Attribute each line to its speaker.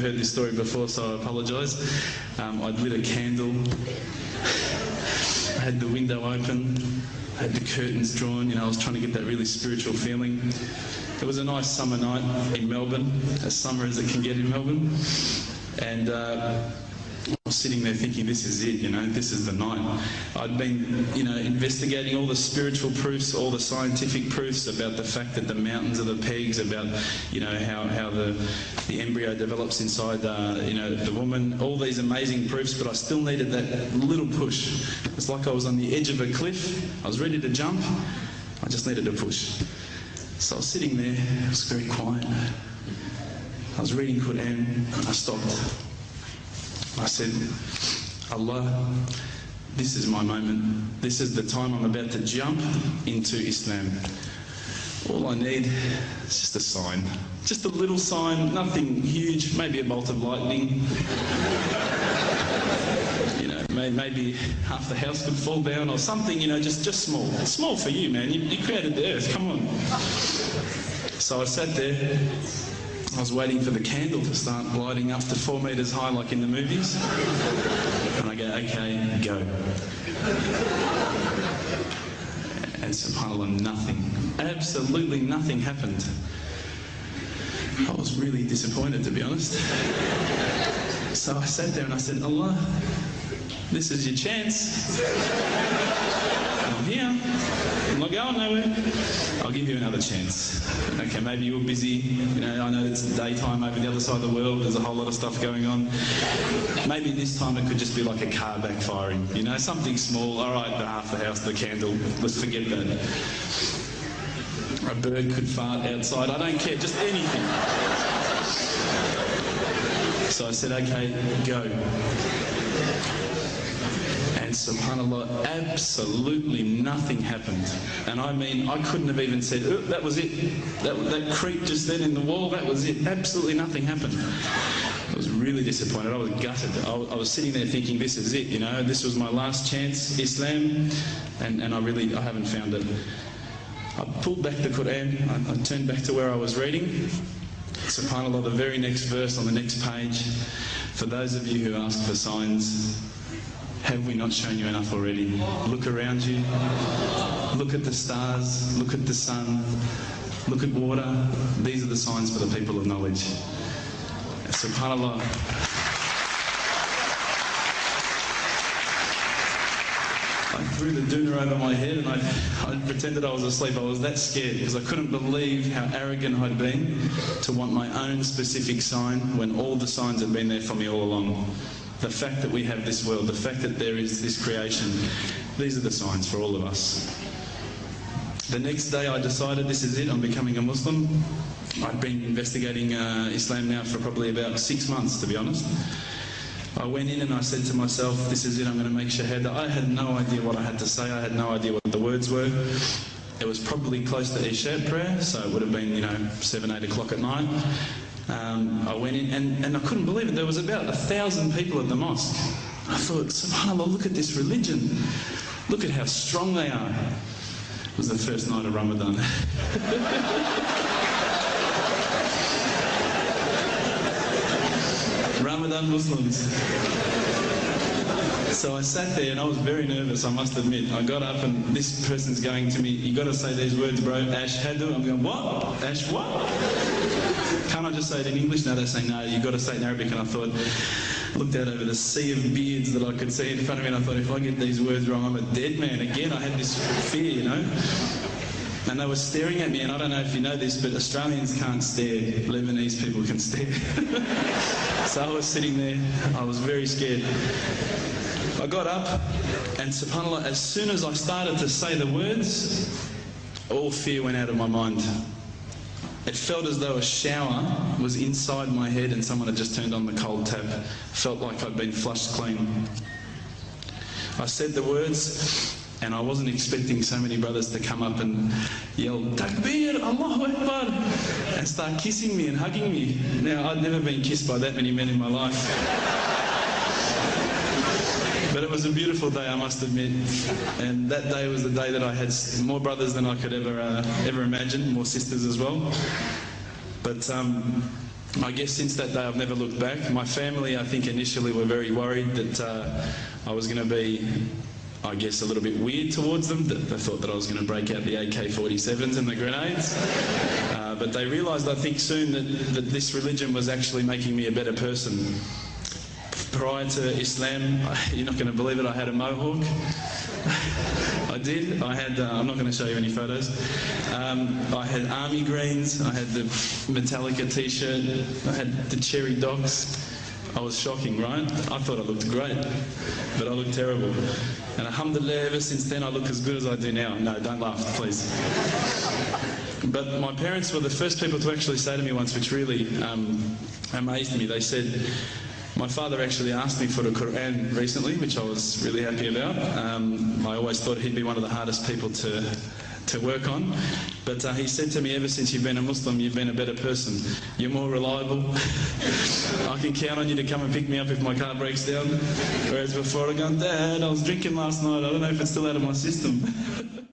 Speaker 1: heard this story before, so I apologise. I'd lit a candle, I had the window open, I had the curtains drawn, you know, I was trying to get that really spiritual feeling. It was a nice summer night in Melbourne, as summer as it can get in Melbourne, and I was sitting there thinking, this is it, you know, this is the night. I'd been, you know, investigating all the spiritual proofs, all the scientific proofs about the fact that the mountains are the pegs, about, you know, how the embryo develops inside, you know, the woman, all these amazing proofs, but I still needed that little push. It's like I was on the edge of a cliff, I was ready to jump, I just needed a push. So I was sitting there, it was very quiet. I was reading Quran, and I stopped. I said, Allah, this is my moment. This is the time I'm about to jump into Islam. All I need is just a sign. Just a little sign, nothing huge, maybe a bolt of lightning. You know, maybe half the house could fall down or something, you know, just small. Small for you, man. You created the earth, come on. So I sat there. I was waiting for the candle to start lighting up to 4 metres high like in the movies. And I go, okay, go. And subhanAllah, nothing, absolutely nothing happened. I was really disappointed, to be honest. So I sat there and I said, Allah, this is your chance. I'm here. I'm not going nowhere. I'll give you another chance. Okay, maybe you're busy. You know, I know it's daytime over the other side of the world. There's a whole lot of stuff going on. Maybe this time it could just be like a car backfiring. You know, something small. All right, the half the house, the candle. Let's forget that. A bird could fart outside. I don't care. Just anything. So I said, okay, go. And subhanAllah, absolutely nothing happened. And I mean, I couldn't have even said, oh, that was it. That creep just then in the wall, that was it. Absolutely nothing happened. I was really disappointed. I was gutted. I was sitting there thinking, this is it, you know, this was my last chance, Islam, and I haven't found it. I pulled back the Quran, I turned back to where I was reading. SubhanAllah, the very next verse on the next page, for those of you who ask for signs, have we not shown you enough already? Look around you, look at the stars, look at the sun, look at water. These are the signs for the people of knowledge. SubhanAllah. I threw the doona over my head and I pretended I was asleep. I was that scared because I couldn't believe how arrogant I'd been to want my own specific sign when all the signs had been there for me all along. The fact that we have this world, the fact that there is this creation, these are the signs for all of us. The next day I decided this is it, I'm becoming a Muslim. I'd been investigating Islam now for probably about 6 months, to be honest. I went in and I said to myself, this is it, I'm going to make shahada. I had no idea what I had to say, I had no idea what the words were. It was probably close to Isha prayer, so it would have been, you know, 7, 8 o'clock at night. I went in and I couldn't believe it. There was about 1,000 people at the mosque. I thought, subhanAllah, look at this religion. Look at how strong they are. It was the first night of Ramadan. Ramadan Muslims. So I sat there and I was very nervous, I must admit. I got up and this person's going to me, you got to say these words, bro, Ashhadu. I'm going, what? Ash what? Can't I just say it in English? No, they're saying, no, you've got to say it in Arabic. And I thought, looked out over the sea of beards that I could see in front of me, and I thought, if I get these words wrong, I'm a dead man. Again, I had this fear, you know. And they were staring at me, and I don't know if you know this, but Australians can't stare. Lebanese people can stare. So I was sitting there, I was very scared. I got up, and subhanAllah, as soon as I started to say the words, all fear went out of my mind. It felt as though a shower was inside my head and someone had just turned on the cold tap. Felt like I'd been flushed clean. I said the words, and I wasn't expecting so many brothers to come up and yell, Takbir, Allahu Akbar, and start kissing me and hugging me. Now, I'd never been kissed by that many men in my life. But it was a beautiful day, I must admit. And that day was the day that I had more brothers than I could ever imagine, more sisters as well. But I guess since that day I've never looked back. My family, I think, initially were very worried that I was going to be, I guess, a little bit weird towards them. They thought that I was going to break out the AK-47s and the grenades. But they realised, I think, soon that this religion was actually making me a better person. Prior to Islam, you're not going to believe it, I had a mohawk. I did. I had, I'm not going to show you any photos. I had army greens, I had the Metallica t-shirt, I had the cherry docs. I was shocking, right? I thought I looked great, but I looked terrible. And alhamdulillah, ever since then I look as good as I do now. No, don't laugh, please. But my parents were the first people to actually say to me once, which really amazed me. They said, my father actually asked me for the Quran recently, which I was really happy about. I always thought he'd be one of the hardest people to work on. But he said to me, ever since you've been a Muslim, you've been a better person. You're more reliable. I can count on you to come and pick me up if my car breaks down. Whereas before I go, Dad, I was drinking last night. I don't know if it's still out of my system.